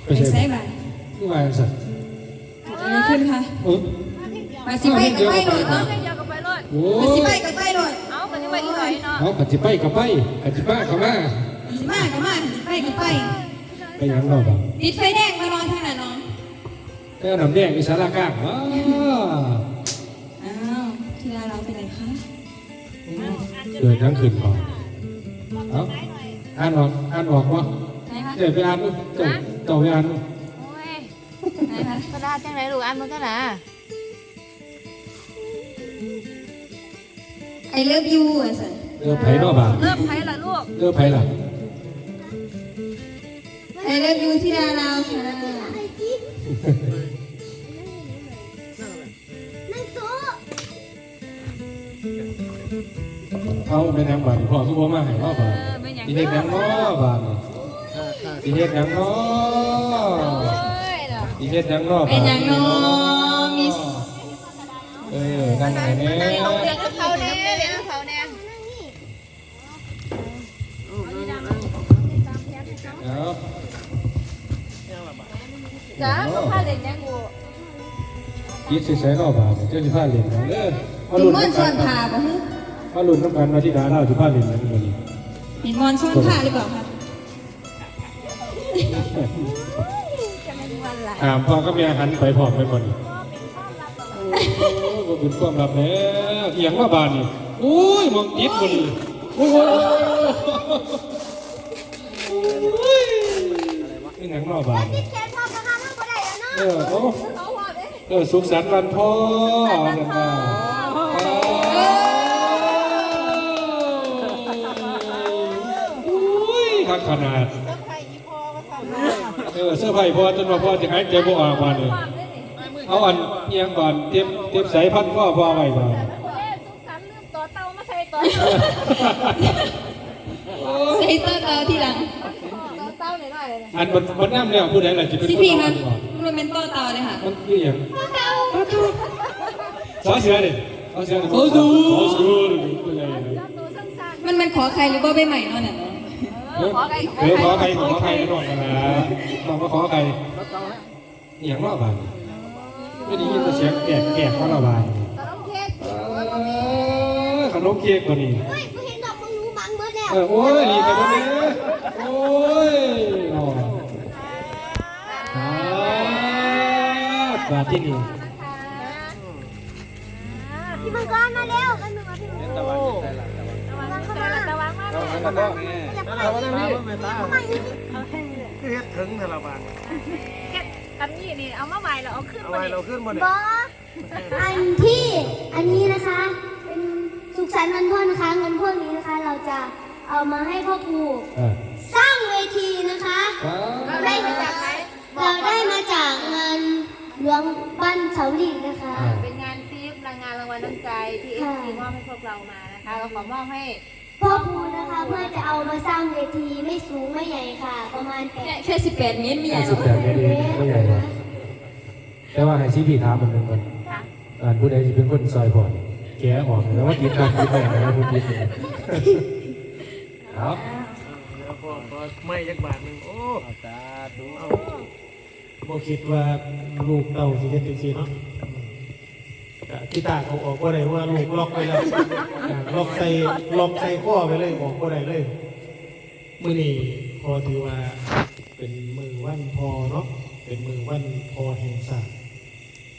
ไปใส่บ้านที่วายสัตว์อะไรขึ้นคะไปสิไปกับไปเลยเนาะโอ้ไปสิไปกับไปเลยเอาไปที่ไปอีกหน่อยเนาะเอาปัจจิไปกับไปปัจจิป้ากับมาสิมากับมาไปกับไปไปยังรอบอ่ะติดไฟแดงมานอนทางไหนน้องก็น้ำแดงมีสาระก้างว้าอ้าวที่เราไปไหนคะเกิดทั้งคืนก่อนเอาอ่านออกวะเดี๋ยวไปอ่านต่อไปอ่านโอ้ยกระดาษจังไรลูกอ่านมันก็นะI love you อ่ะสิเลือกไผ่นอกบ้านเริ่มไผ่ละลูกเลือกไผ่ล่ะ I love you ที่ดาราค่ะเอาไปนั่งบ้านพ่อคือพ่อมาให้พ่อบ้านดีเด็กนั่งน้อบ้านดีเด็กนั่งน้อดีเด็กนั่งน้อเป็นอย่างน้องมิสนั่งไหนเนี่ยเรียนกับเขาเนี่ยเรียนกับเขาเนี่ยจ้าพ่อพาเด็กเนี่ยกูคิดสิใช้รอบบ้านเจ้าสิพาเรียนเด้อมาลุ้นน้ำกันมาลุ้นน้ำกันมาที่ดาราสิพาเรียนกันวันนี้เห็นมอนช่วนผ่าหรือเปล่าคะถามพ่อก็มีอาหารไปพร้อมไปหมดก็เป็นความลับแล้วเอียงว่าบานนี่อุ้ยมองติดหมดเลยโอ้ยนี่หนังนอกบานสุขสันต์วันพ่อกันมาขัดขนาดเสื้อไผ่พ่อจนว่าพ่อจะหายใจบ่ออกมาเลยเอาอันเอียงก่อนเตรียมใส่พันพ่อไว้ก่อนใส่เตาทีหลังอันมันน้ำแล้วผู้ใดล่ะจะเป็นผู้นำมันเป็นเตาเลยค่ะมันคืออย่างสอเสือดิสอเสือดิสอเสือมันขอใครหรือว่าใบใหม่นั่นน่ะขอใครหน่อยนะน้องก็ขอใครอย่างว่าบานไม่ได้ยินแต่เสียงแกะเขาละบานขนมเค้กตัวนี้โอ้ยรีบไปหมดเลยโอ้ยบาที่นี่พี่มังกรมาเร็วกันหนึ่งพี่มังกรตะวันมาคือเฮ็ดถึงแต่ละบาทเฮ็ดกันนี่เอามาใหม่เราเอาขึ้นมาเราขึ้นมาบออันนี้นะคะเป็นสุขสันต์วันพ่อนะคะเงินพวกนี้นะคะเราจะเอามาให้พ่อครูสร้างเวทีนะคะเราได้มาจากไหนเราได้มาจากงานหลวงบ้านเสาหลีนะคะเป็นงานทิปงานรางวัลน้ำใจที่เอฟซีมอบให้พวกเรามานะคะเราขอมอบให้พ่อครูนะคะเพื่อจะเอามาสร้างเวทีไม่สูงไม่ใหญ่ค่ะประมาณแค่18 เมตรไม่ใหญ่18 เมตรไม่ใหญ่แต่ว่าให้ซีพีถามมันหนึ่งคนผู้ใดจะเป็นคนซอยผ่อนแกออกแล้วว่าติดกันติดแม่แล้วผู้ติดครับไม่ยักบาทหนึ่งโอ้ตาดูโมคิดว่าลูกเต่าสิเฮ็ดจังซี่เนาะกีตาร์เขาออกบ่ได้ว่าลูกล็อกไปแล้วล็อกใส่ข้อไปเลยออกบ่ได้เลยมื้อนี้พอถือว่าเป็นมื้อวันพ่อเนาะเป็นมื้อวันพ่อแห่งชาติ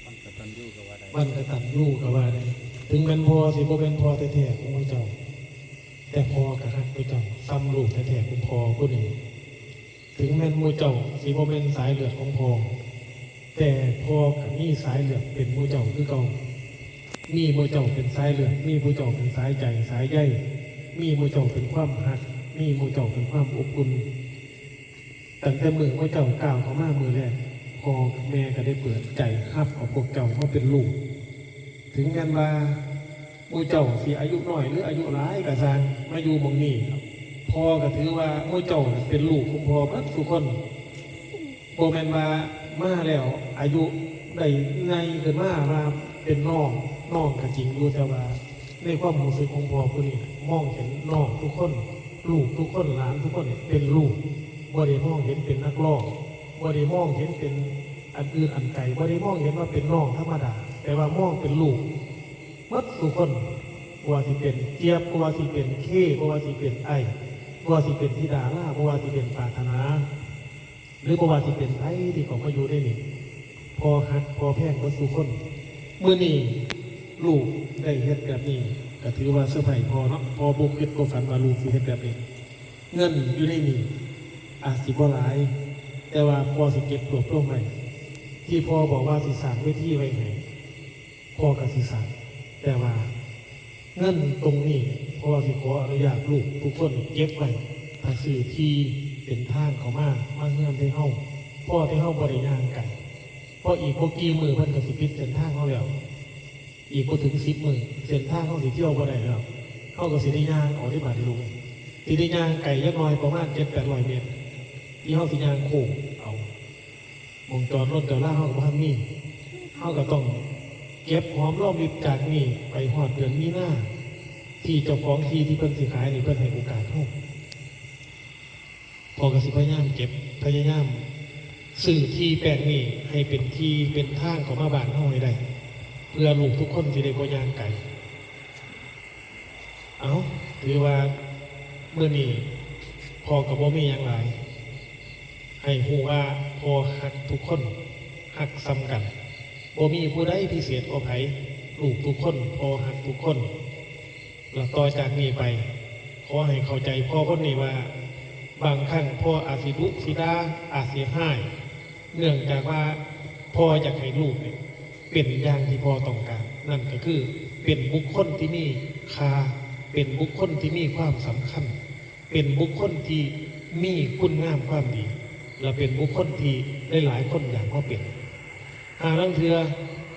วันกตัญญูก็ว่าได้ถึงแม่นพ่อสิบ่เป็นพ่อแท้ๆของเจ้าแต่พ่อก็ฮักเจ้าซ้ำลูกแท้ๆของพ่อผู้นี้ถึงแม่นหมู่เจ้าสิบ่เป็นสายเลือดของพ่อแต่พ่อก็มีสายเลือดเป็นหมู่เจ้าคือเก่ามีหมู่เจ้าเป็นสายเลือดมีหมู่เจ้าเป็นสายใจสายใยมีหมู่เจ้าเป็นความฮักมีหมู่เจ้าเป็นความอบอุ่นตั้งแต่มือหมู่เจ้าก้าวเข้ามามือแรกพ่อแม่ก็ได้เปิดใจรับเอาพวกเจ้ามาเป็นลูกถึงแม้ว่าหมู่เจ้าสิอายุน้อยหรืออายุหลายก็ตามมาอยู่หม้องนี้พ่อก็ถือว่าหมู่เจ้าเป็นลูกของพ่อเบิดทุกคนบ่แม่นว่ามาแล้วอายุได้ไงขึ้นมาเป็นน้องก็จริงอยู่แต่ว่าในความรู้สึกของพ่อผู้นี้มองเห็นน้องทุกคนลูกทุกคนหลานทุกคนเป็นลูกบ่ได้มองเห็นเป็นนักร้อง บ่ได้มองเห็นเป็นอันอื่นอันไกลบ่ได้มองเห็นว่าเป็นน้องธรรมดาแต่ว่ามองเป็นลูกหมดทุกคนบ่ว่าสิเป็นเจี๊ยบบ่ว่าสิเป็นเคบ่ว่าสิเป็นไอบ่ว่าสิเป็นธิดาล่าบ่ว่าสิเป็นปรารถนาหรือบ่ว่าสิเป็นไผที่เขามาอยู่ได้นี่พอฮักพอแพงหมดทุกคนมื้อนี้ลูกได้เฮ็ดแบบนี้ก็ถือว่าเซอร์ไพรส์พอเนาะพอบ่คิดบ่ฝันว่าลูกสิเฮ็ดแบบนี้เงินอยู่ในนี้อาจสิบ่หลายแต่ว่าพอสิเก็บรวบรวมไว้ที่พ่อบอกว่าสิสร้างเวทีไว้ให้พ่อก็สิสร้างแต่ว่าเงินตรงนี้พ่อสิขออนุญาตลูกทุกคนเก็บไว้ถ้าซื้อที่เป็นทางเขามาเงื่อนได้เฮาพ่อที่เฮาบ่ได้ย่างกันเพราะอีกบ่กี่มื้อเพิ่นก็สิปิดเส้นทางเฮาแล้วอีกบ่ถึง10 มื้อเส้นทางเฮาสิเที่ยวบ่ได้แล้วเฮาก็สิได้ย่างออกได้บาดนี้ลูกสิได้ย่างไกลจักหน่อยประมาณ 7-800 เมตรที่เฮาสิย่างโค้งเอาวงจรรถเดี๋ยวล่าเฮาก็บ่ทันมีเฮาก็ต้องเก็บหอมรอมริบจากนี่ไปฮอดเดือนมีนาที่เจ้าของที่ที่เพิ่นสิขายนี่เพิ่นให้โอกาสเฮาพอก็สิพยายามเก็บพยายามซื้อที่แปลงนี้ให้เป็นที่เป็นทางของมาบ้านเฮาให้ได้เพื่อลูกทุกคนสิได้บ่ย่างไกลเอาถือว่ามื้อนี้พ่อก็บ่มีหยังหลายให้ฮู้ว่าพ่อฮักทุกคนฮักซ้ำกันบ่มีผู้ใดพิเศษกว่าไผลูกทุกคนพ่อฮักทุกคนแล้วต่อจากนี้ไปขอให้เข้าใจพ่อคนนี้ว่าบางครั้งพ่ออาจสิดุสิดาอาจสิให้เนื่องจากว่าพ่ออยากให้ลูกเนี่ยเป็นอย่างที่พ่อต้องการนั่นก็คือเป็นบุคคลที่มีค่าเป็นบุคคลที่มีความสำคัญเป็นบุคคลที่มีคุณงามความดีและเป็นบุคคลที่ได้หลายคนอย่างพ่อเป็นลังเทือ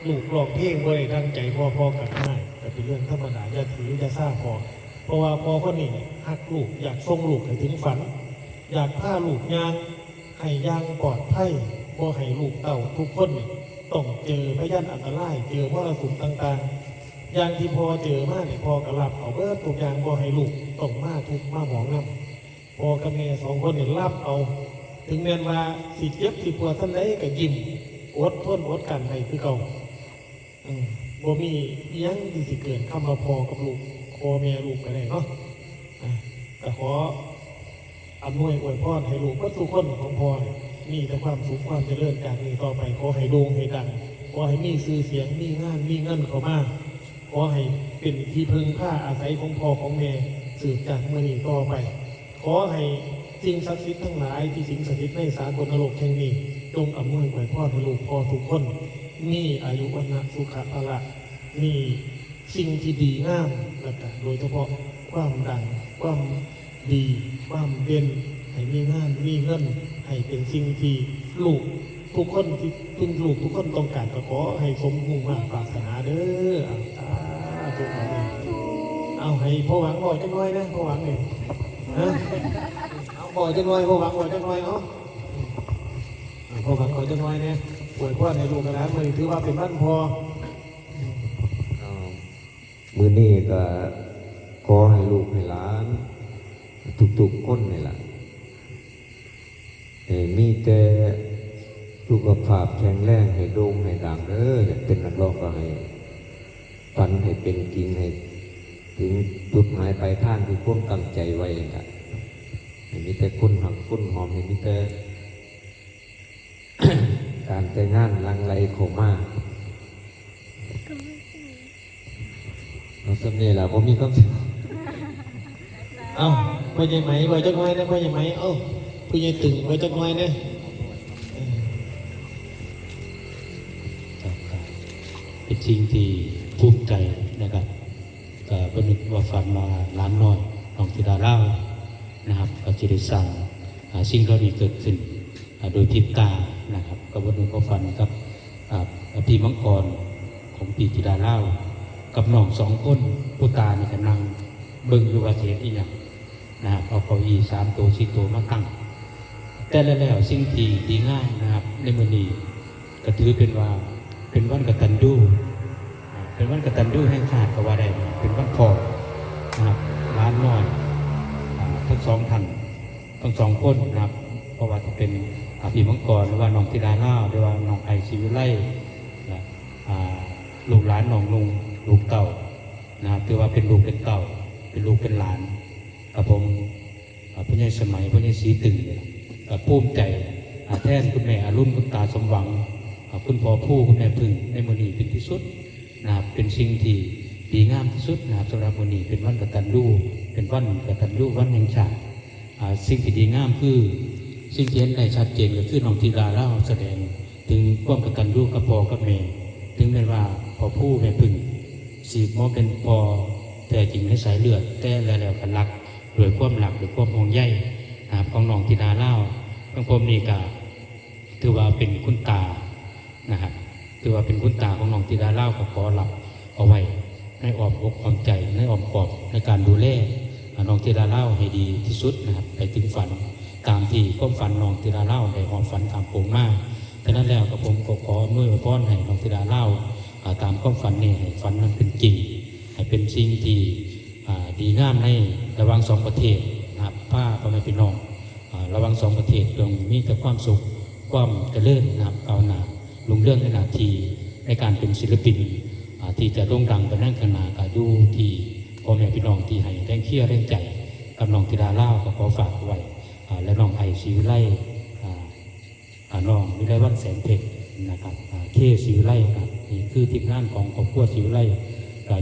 ลูกหลอกเพลงบ่ได้ดังใจพ่อกับง่ายแต่เป็นเรื่องธรรมดาอย่าถืออย่าซ่าพอเพราะว่าพ่อคนนี้ฮักลูกอยากส่งลูกให้ถึงฝันอยากพาลูกย่างให้ย่างปลอดภัยบ่ให้ลูกเต่าทุกคนต้องเจอพยันอันตรายเจอมรสุมต่างๆอย่างที่พ่อเจอมาเนี่ยพ่อกระลับเอาเบิดทุกอย่างบ่ให้ลูกต้องมาทุกมาหมองน้ำพ่อกับแม่2 คนเนี่ยรับเอาถึงแม้ว่าสิเจ็บสิปวดท่านใดก็ยิ้มอดทนอดกันให้คือเก่าบ่มียังที่สิเกินคำว่าพ่อกับลูกพ่อแม่ลูกกันได้เนาะแต่ขออำนวยอวยพรให้ลูกก็ทุกคนของพ่อมีแต่ความสุขความเจริญจากนี้ต่อไปขอให้โด่งให้ดังขอให้มีชื่อเสียงมีงานมีเงินเข้ามาขอให้เป็นที่พึ่งผ้าอาศัยของพ่อของแม่สืบจากเมื่อนี้ต่อไปขอให้สิ่งศักดิ์สิทธิ์ทั้งหลายที่สิงสถิตในสากลโลกแห่งนี้จงอำนวยอวยพรให้ลูกพ่อทุกคนมีอายุวันนะสุขภาระมีสิ่งที่ดีงามและโดยเฉพาะความดังความดีความเด่นให้มีงานมีเงินให้เป็นสิ่งที่ลูกทุกคนที่พึ่งลูกทุกคนต้องการก็ขอให้สมมุ่งมั่นปรารถนาเด้อทุกคนเอาให้พ่อหวังบ่อยจังน้อยนะพ่อหวังเนี่ยเอาบ่อยจังน้อยพ่อหวังบ่อยจังน้อยเนาะพ่อหวังบ่อยจังน้อยเนี่ยป่วยพ่อในลูกกระดานมือถือว่าเป็นบ้านพ่อมือนี้ก็ขอให้ลูกให้หลานทุกๆคนนี่แหละมีแต่สุขภาพแข็งแรงให้โด่งให้ดังอยากเป็นนักร้องก็ให้ฝันให้เป็นจริงให้ถึงจุดหมายปลายทางที่ควบตั้งใจไว้ครับให้มีแต่คุณหักคุณหอมให้มีแต่ การแต่งงานลังไลโคม่าเราสำเนียงแล้วผมมีคำสั่งพ่อใหญ่ไหมไว้จักหน่อยนะพ่อใหญ่ไหมผู้ใหญ่ตึงไว้จักหน่อยนะเป็นสิ่งที่ภูมิใจนะครับก็บรรลุว่าฝันมาล้านน้อยของธิดาเล่านะครับก็จะได้สั่งสิ่งเหล่านี้เกิดขึ้นโดยพริบตานะครับก็บรรลุว่าฝันกับพี่มังกรของพี่ธิดาเล่ากับน้อง2 คนผู้ตาเนี่ยกำลังเบิ่งอยู่ว่าเสียที่อย่างนะครับเอาเก้าอี้3 ตัว4 ตัวมาตั้งแต่แล้วสิ่งที่ดีงามนะครับในมื้อนี้ก็ถือเป็นว่าเป็นวันกตัญญูเป็นวันกตัญญูแห่งชาติก็ว่าได้เป็นวันพ่อนะครับล้านน้อยทั้ง2 ท่านทั้ง2 คนนะครับ เพราะว่าจะเป็นพี่มังกรหรือว่าน้องธิดาล่าหรือว่าน้องไอชีวิไลและลูกหลานน้องลุงลูกเต่านะครับถือว่าเป็นลูกเป็นเต่าเป็นลูกเป็นหลานกับผมผู้ใหญ่สมัยผู้ใหญ่สีตึงกับภูมิใจแทนคุณแม่อรุณคุณตาสมหวังคุณพ่อผู้คุณแม่พึ่งในมือนีเป็นที่สุดนะครับเป็นสิ่งที่ดีงามที่สุดนะครับสำหรับมือนีเป็นวันกตัญญูเป็นวันกตัญญูวันแห่งชาติสิ่งที่ดีงามคือสิ่งที่เห็นได้ชัดเจนก็คือน้องธิดาเล่าแสดงถึงความกตัญญูกับพ่อกับแม่ถึงแม้ว่าพ่อผู้แม่พึ่งสีมอเป็นพ่อแต่จริงในสายเลือดแต่แล้วกันรักโดยความหลักหรือความห่วงใยของน้องธิดาเล่าของผมนี่ก็ถือว่าเป็นคุณตานะครับถือว่าเป็นคุณตาของน้องธิดาเล่าก็ขอหลับเอาไว้ในอ้อมอกอ้อมใจในอ้อมกอดในการดูแลน้องธิดาเล่าให้ดีที่สุดนะครับไปถึงฝันตามที่ความฝันน้องธิดาเล่าได้หอบฝันตามโปร่งมากฉะนั้นแล้วกับผมก็ขอมือป้อนให้น้องธิดาเล่าตามความฝันนี้ให้ฝันนั้นเป็นจริงให้เป็นสิ่งที่ดีงามในระหว่างสองประเทศนะครับผ้าพ่อแม่พี่น้องระหว่างสองประเทศจงมีแต่ความสุขความเจริญนะครับก้าวหน้าลุงเรื่องในหน้าที่ในการเป็นศิลปินที่จะโด่งดังไปนั่งขนาดดูที่พ่อแม่พี่น้องที่ให้แรงเชี่ยแรงใจกับน้องธิดาเล่าก็ขอฝากไว้และน้องไอชีวิไลน้องวิไลวัฒน์แสนเพชรนะครับเคชีวิไลครับนี่คือทีมงานของครอบครัวชีวิไล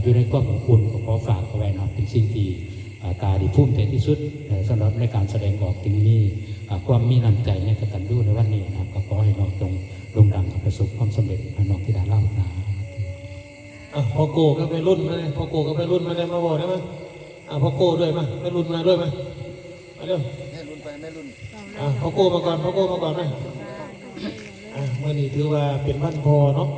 อยู่ในความอบอุ่นก็ขอฝากเอาไว้นะครับเป็นสิ่งที่ตาดีภูมิใจที่สุดสำหรับในการแสดงออกถึงมีความมีน้ำใจในกตัญญูในวันนี้นะครับก็ขอให้น้องจงลงดังประสบความสำเร็จน้องธิดาเล่านะพ่อโกก็ไปรุ่นมาเลยพ่อโกก็ไปรุ่นมาได้มาบอกได้ไหมพ่อโกด้วยมาไปรุ่นมาด้วยไหมมาเร็วแม่รุ่นไปแม่รุ่นพ่อโกมาก่อนพ่อโกมาก่อนไหมเมื่อนี้ถือว่าเป็นวันพอเนาะ